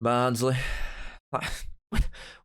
Barnsley. Where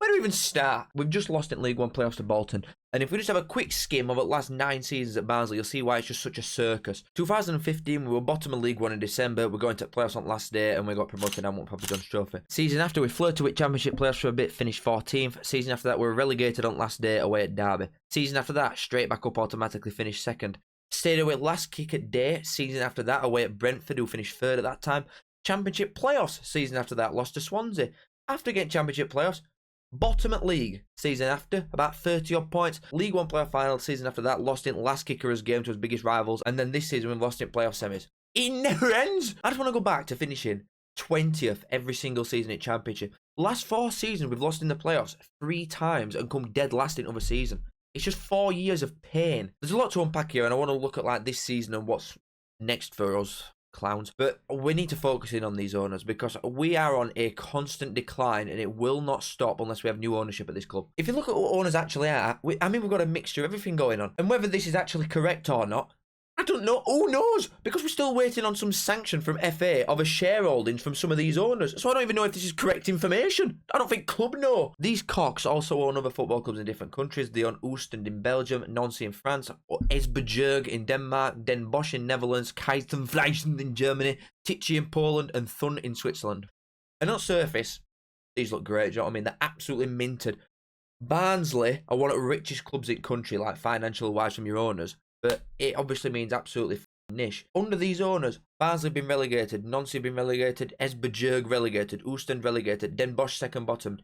do we even start? We've just lost in League One playoffs to Bolton. And if we just have a quick skim of the last 9 seasons at Barnsley, you'll see why it's just such a circus. 2015, we were bottom of League One in December. We're going to playoffs on last day and we got promoted and won Papa John's Trophy. Season after, we flirted with Championship playoffs for a bit, finished 14th. Season after that, we were relegated on last day away at Derby. Season after that, straight back up, automatically finished 2nd. Stayed away last kick at day. Season after that, away at Brentford, who finished 3rd at that time. Championship playoffs. Season after that, lost to Swansea. After getting Championship playoffs, bottom at league. Season after, about 30 odd points. League One playoff final. Season after that, lost in last kicker's game to his biggest rivals. And then this season, we've lost in playoff semis. It never ends. I just want to go back to finishing 20th every single season in Championship. Last 4 seasons, we've lost in the playoffs 3 times and come dead last in other season. It's just 4 years of pain. There's a lot to unpack here, and I want to look at like this season and what's next for us clowns. But we need to focus in on these owners because we are on a constant decline and it will not stop unless we have new ownership at this club. If you look at what owners actually are, we've got a mixture of everything going on. And whether this is actually correct or not, I don't know. Who knows? Because we're still waiting on some sanction from FA of a shareholdings from some of these owners. So I don't even know if this is correct information. I don't think club know. These cocks also own other football clubs in different countries. They own Oostend in Belgium, Nancy in France, Esbjerg in Denmark, Den Bosch in Netherlands, Kaistenfleischen in Germany, Tichy in Poland, and Thun in Switzerland. And on surface, these look great. Do you know what I mean? They're absolutely minted. Barnsley are one of the richest clubs in the country, like financial wise from your owners. But it obviously means absolutely niche. Under these owners, Barnsley have been relegated, Nancy have been relegated, Esbjerg relegated, Oostend relegated, Den Bosch second bottom.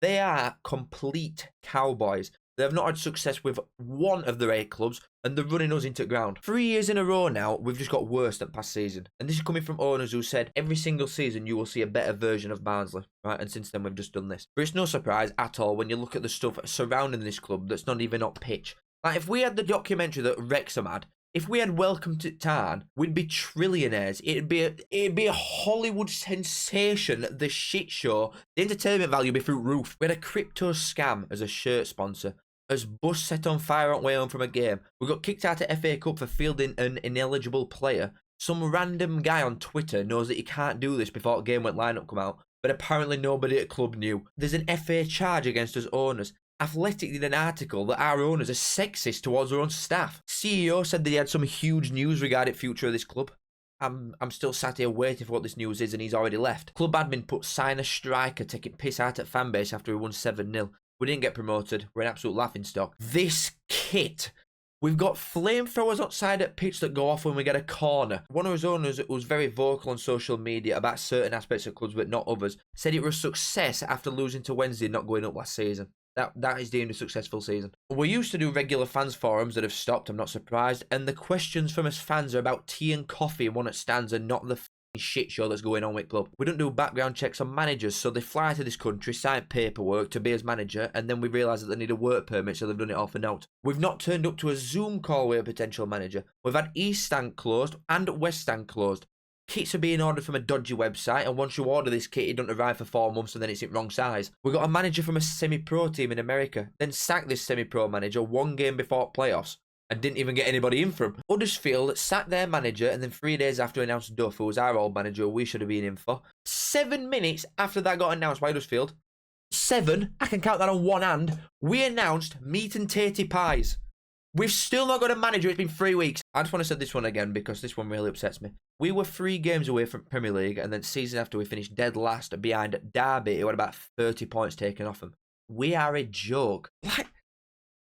They are complete cowboys. They have not had success with one of their 8 clubs, and they're running us into ground. 3 years in a row now, we've just got worse than past season. And this is coming from owners who said every single season you will see a better version of Barnsley. Right? And since then we've just done this. But it's no surprise at all when you look at the stuff surrounding this club that's not even on pitch. Like, if we had the documentary that Wrexham had, if we had Welcome to Tarn, we'd be trillionaires. It'd be a Hollywood sensation, the shit show. The entertainment value would be through roof. We had a crypto scam as a shirt sponsor. As bus set on fire on way home from a game. We got kicked out of FA Cup for fielding an ineligible player. Some random guy on Twitter knows that you can't do this before game went lineup come out. But apparently nobody at club knew. There's an FA charge against us owners. Athletic did an article that our owners are sexist towards their own staff. CEO said that he had some huge news regarding the future of this club. I'm still sat here waiting for what this news is and he's already left. Club admin put sign a striker taking piss out at fan base after we won 7-0. We didn't get promoted. We're an absolute laughingstock. This kit. We've got flamethrowers outside at pitch that go off when we get a corner. One of his owners who was very vocal on social media about certain aspects of clubs but not others said it was a success after losing to Wednesday and not going up last season. That is deemed a successful season. We used to do regular fans forums that have stopped, I'm not surprised, and the questions from us fans are about tea and coffee and one at stands and not the shit show that's going on with club. We don't do background checks on managers, so they fly to this country, sign paperwork to be as manager, and then we realise that they need a work permit, so they've done it all for note. We've not turned up to a Zoom call with a potential manager. We've had East Stand closed and West Stand closed. Kits are being ordered from a dodgy website, and once you order this kit, it don't arrive for 4 months and then it's in wrong size. We got a manager from a semi-pro team in America, then sacked this semi-pro manager 1 game before playoffs, and didn't even get anybody in from. Huddersfield sacked their manager, and then 3 days after announced Duff, who was our old manager, who we should have been in for. 7 minutes after that got announced by Huddersfield, 7, I can count that on one hand, we announced meat and tatey pies. We've still not got a manager. It's been 3 weeks. I just want to say this one again because this one really upsets me. We were 3 games away from Premier League, and then season after we finished dead last behind Derby, who had about 30 points taken off them. We are a joke. Like,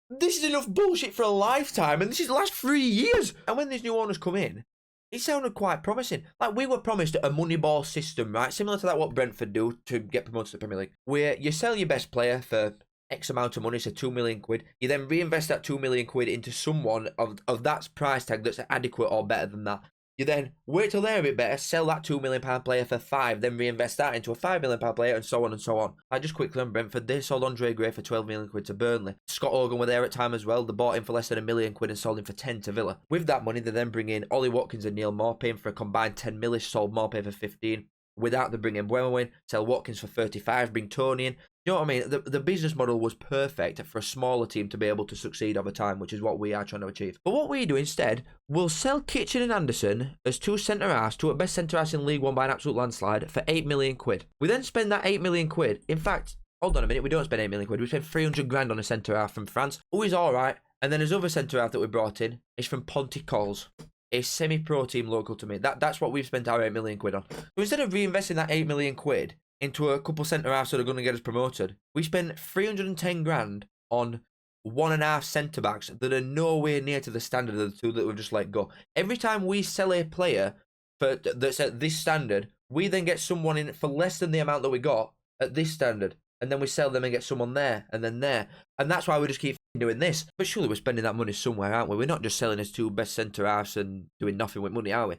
this is enough bullshit for a lifetime, and this is the last 3 years. And when these new owners come in, it sounded quite promising. Like, we were promised a Moneyball system, right? Similar to that what Brentford do to get promoted to the Premier League, where you sell your best player for X amount of money, so 2 million quid. You then reinvest that 2 million quid into someone of that price tag that's adequate or better than that. You then wait till they're a bit better, sell that £2 million player for 5, then reinvest that into a £5 million player, and so on and so on. I just quickly on Brentford, they sold Andre Gray for 12 million quid to Burnley. Scott Hogan were there at time as well. They bought him for less than £1 million and sold him for 10 to Villa. With that money, they then bring in Ollie Watkins and Neil Maupay for a combined 10 million, sold Maupay for 15. Without the bring in Bremer, sell Watkins for 35, bring Tony in. You know what I mean? The business model was perfect for a smaller team to be able to succeed over time, which is what we are trying to achieve. But what we do instead, we'll sell Kitchen and Anderson as two centre-halves, two at best centre-halves in League One by an absolute landslide for 8 million quid. We then spend that 8 million quid. In fact, hold on a minute, we don't spend 8 million quid. We spend 300 grand on a centre-half from France, who is all right. And then his other centre-half that we brought in is from Pontycols, a semi-pro team local to me. That's what we've spent our 8 million quid on. So instead of reinvesting that 8 million quid into a couple centre-halves that are going to get us promoted, we spent 310 grand on 1.5 centre-backs that are nowhere near to the standard of the two that we've just let go. Every time we sell a player that's at this standard, we then get someone in for less than the amount that we got at this standard. And then we sell them and get someone there and then there. And that's why we just keep doing this. But surely we're spending that money somewhere, aren't we? We're not just selling his two best centre-halves and doing nothing with money, are we?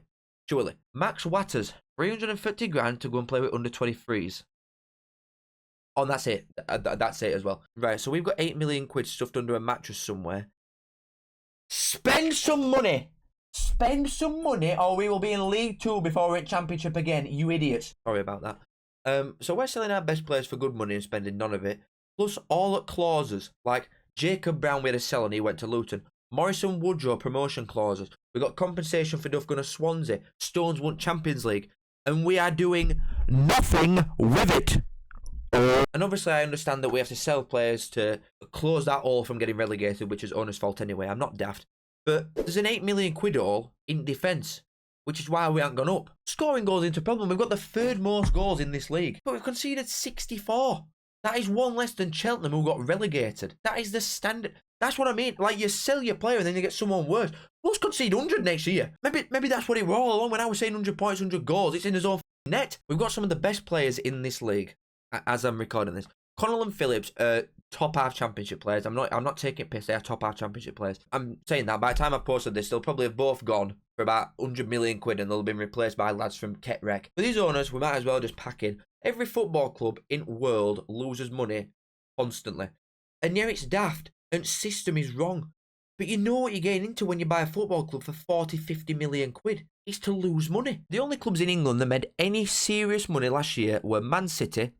Surely. Max Watters, 350 grand to go and play with under 23s. Oh, and that's it. That's it as well. Right, so we've got 8 million quid stuffed under a mattress somewhere. Spend some money! Spend some money or we will be in League 2 before we're in Championship again, you idiots. Sorry about that. So we're selling our best players for good money and spending none of it. Plus all at clauses, like Jacob Brown we had to sell and he went to Luton. Morrison Woodrow promotion clauses. We got compensation for Duff going to Swansea. Stones won Champions League. And we are doing nothing with it. And obviously I understand that we have to sell players to close that hole from getting relegated, which is owner's fault anyway. I'm not daft. But there's an 8 million quid hole in defence, which is why we haven't gone up. Scoring goals into a problem. We've got the third most goals in this league, but we've conceded 64. That is one less than Cheltenham, who got relegated. That is the standard. That's what I mean. Like, you sell your player and then you get someone worse. We'll concede 100 next year. Maybe that's what it was all along. When I was saying 100 points, 100 goals, it's in his own net. We've got some of the best players in this league as I'm recording this. Connell and Phillips are top half championship players. I'm not taking piss. They are top half championship players. I'm saying that by the time I posted this, they'll probably have both gone for about 100 million quid and they'll have been replaced by lads from Ketrek. For these owners, we might as well just pack in. Every football club in the world loses money constantly. And yeah, it's daft and system is wrong. But you know what you're getting into when you buy a football club for 40, 50 million quid. It's to lose money. The only clubs in England that made any serious money last year were Man City.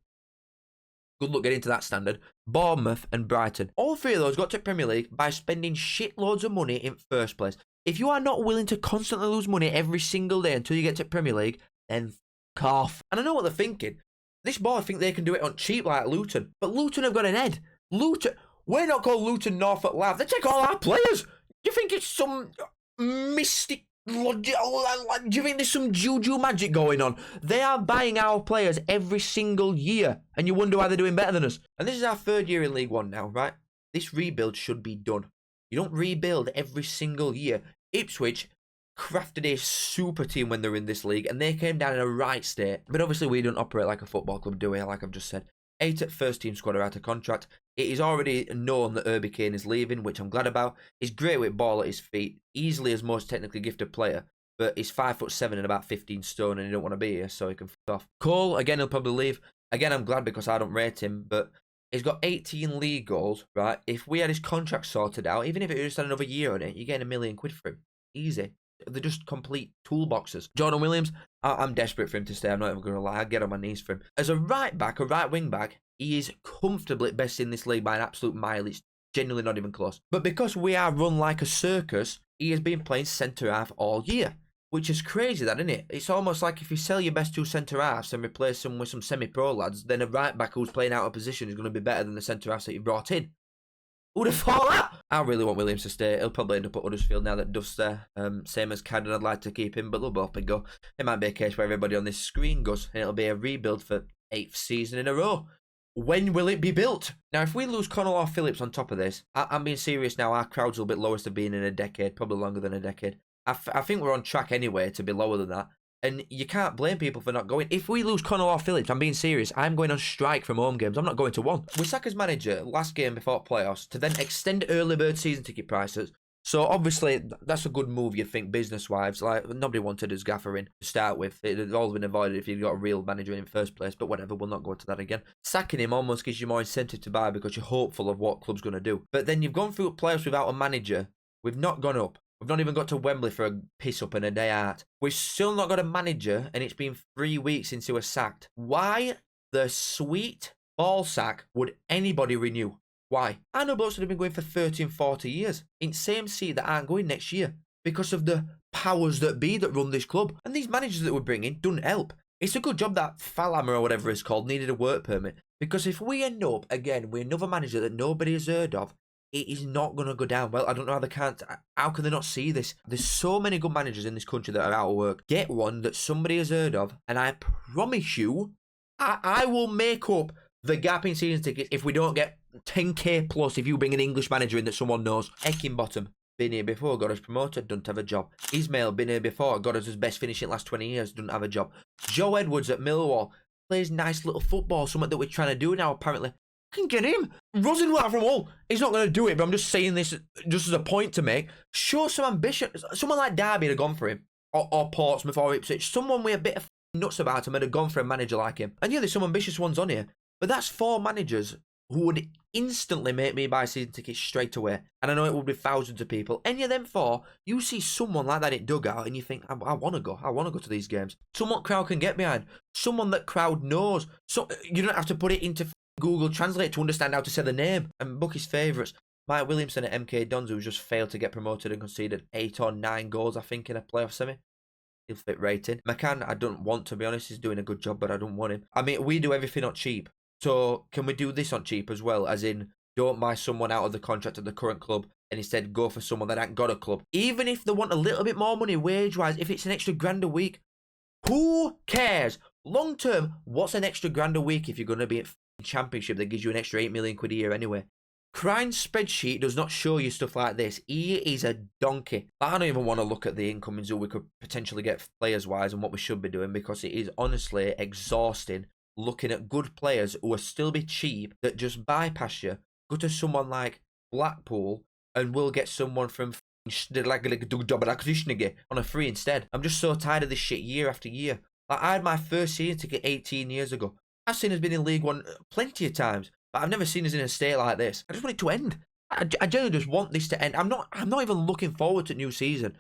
Good luck getting to that standard. Bournemouth and Brighton. All three of those got to Premier League by spending shitloads of money in first place. If you are not willing to constantly lose money every single day until you get to Premier League, then f*** off. And I know what they're thinking. This board think they can do it on cheap like Luton. But Luton have got an head. Luton, we're not called Luton Norfolk Live. They take all our players. Do you think it's some mystic logic? Do you think there's some juju magic going on? They are buying our players every single year. And you wonder why they're doing better than us. And this is our third year in League One now, right? This rebuild should be done. You don't rebuild every single year. Ipswich crafted a super team when they were in this league and they came down in a right state. But obviously we don't operate like a football club, do we? Like I've just said. 8 at first team squad are out of contract. It is already known that Herbie Kane is leaving, which I'm glad about. He's great with ball at his feet. Easily his most technically gifted player. But he's 5'7" and about 15 stone and he don't want to be here, so he can f*** off. Cole, again, he'll probably leave. Again, I'm glad because I don't rate him, but he's got 18 league goals, right? If we had his contract sorted out, even if it just had another year on it, you're getting £1 million for him. Easy. They're just complete toolboxes. Jordan Williams, I'm desperate for him to stay. I'm not even going to lie. I'd get on my knees for him. As a right back, a right wing back, he is comfortably best in this league by an absolute mile. It's genuinely not even close. But because we are run like a circus, he has been playing centre-half all year. Which is crazy, that, isn't it? It's almost like if you sell your best two centre-halves and replace them with some semi-pro lads, then a right back who's playing out of position is going to be better than the centre-halves that you brought in. Who'd have thought that? I really want Williams to stay. He'll probably end up at Huddersfield now that Duff's there. Same as Cadden, I'd like to keep him, but they'll both be go. It might be a case where everybody on this screen goes, and it'll be a rebuild for 8th season in a row. When will it be built? Now, if we lose Connell or Phillips on top of this, I'm being serious now, our crowd's a little bit lowest have been in a decade, probably longer than a decade. I think we're on track anyway to be lower than that. And you can't blame people for not going. If we lose Connell or Phillips, I'm being serious, I'm going on strike from home games. I'm not going to one. We sack as manager last game before playoffs to then extend early bird season ticket prices. So obviously, that's a good move, you think, business-wise. Like, nobody wanted his gaffer in to start with. It had all been avoided if you'd got a real manager in the first place. But whatever, we'll not go into that again. Sacking him almost gives you more incentive to buy because you're hopeful of what club's going to do. But then you've gone through playoffs without a manager. We've not gone up. We've not even got to Wembley for a piss-up and a day out. We've still not got a manager, and it's been 3 weeks since he was sacked. Why the sweet ball sack would anybody renew? Why? I know blokes that have been going for 30 and 40 years in same seat that aren't going next year because of the powers that be that run this club. And these managers that we're bringing don't help. It's a good job that Fowler or whatever it's called needed a work permit, because if we end up again with another manager that nobody has heard of, it is not going to go down well. I don't know how they can't. How can they not see this? There's so many good managers in this country that are out of work. Get one that somebody has heard of, and I promise you, I will make up the gap in season tickets if we don't get 10k plus if you bring an English manager in that someone knows. Heckingbottom, been here before, got us promoted, doesn't have a job. Ismail, been here before, got us his best finish in the last 20 years, doesn't have a job. Joe Edwards at Millwall, plays nice little football, something that we're trying to do now apparently. Can get him. Rosenwater from Hull. He's not going to do it, but I'm just saying this just as a point to make. Show some ambition. Someone like Derby would have gone for him. Or Portsmouth or Ipswich. Someone with a bit of nuts about him would have gone for a manager like him. And yeah, there's some ambitious ones on here. But that's 4 managers who would instantly make me buy season tickets straight away. And I know it would be thousands of people. Any of them 4, you see someone like that in dugout and you think, I want to go. I want to go to these games. Someone crowd can get behind. Someone that crowd knows. So you don't have to put it into Google Translate to understand how to say the name. And book his favourites. Mike Williamson at MK Dons, who's just failed to get promoted and conceded 8 or 9 goals, I think, in a playoff semi. He'll fit right in. McCann, I don't want, to be honest. He's doing a good job, but I don't want him. I mean, we do everything on cheap. So can we do this on cheap as well? As in, don't buy someone out of the contract at the current club and instead go for someone that ain't got a club. Even if they want a little bit more money wage-wise, if it's an extra grand a week, who cares? Long term, what's an extra grand a week if you're going to be at Championship that gives you an extra 8 million quid a year anyway? Krine's spreadsheet does not show you stuff like this. He is a donkey. I don't even want to look at the incomings who we could potentially get players-wise and what we should be doing, because it is honestly exhausting looking at good players who will still be cheap that just bypass you, go to someone like Blackpool and we'll get someone from like on a free instead. I'm just so tired of this shit year after year. Like, I had my first season ticket 18 years ago. I've seen us been in League One plenty of times, but I've never seen us in a state like this. I just want it to end. I genuinely just want this to end. I'm not even looking forward to new season.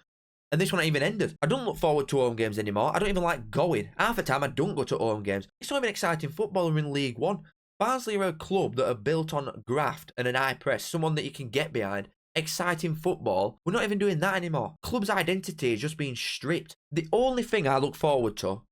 And this one ain't even ended. I don't look forward to home games anymore. I don't even like going. Half the time I don't go to home games. It's not even exciting football. We're in League One. Barnsley are a club that are built on graft and an high press. Someone that you can get behind. Exciting football. We're not even doing that anymore. Club's identity is just being stripped. The only thing I look forward to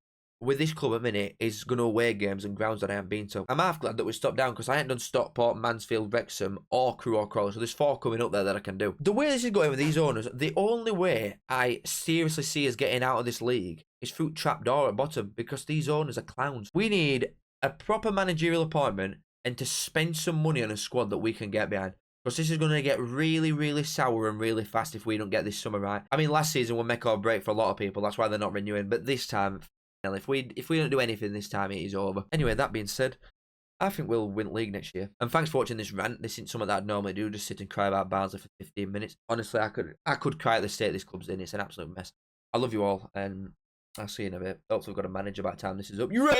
with this club at minute is going to away games and grounds that I haven't been to. I'm half glad that we stopped down because I ain't done Stockport, Mansfield, Wrexham or Crewe or Crawley, so there's 4 coming up there that I can do. The way this is going with these owners, the only way I seriously see us getting out of this league is through trapdoor at bottom, because these owners are clowns. We need a proper managerial appointment and to spend some money on a squad that we can get behind. Because this is going to get really, really sour and really fast if we don't get this summer right. I mean, last season will make or break for a lot of people. That's why they're not renewing. But this time, if we don't do anything this time, it is over. Anyway, that being said, I think we'll win league next year. And thanks for watching this rant. This isn't something that I'd normally do, just sit and cry about Barnsley for 15 minutes. Honestly, I could cry at the state this club's in. It's an absolute mess. I love you all, and I'll see you in a bit. Hopefully we've got a manager by the time this is up. You ready?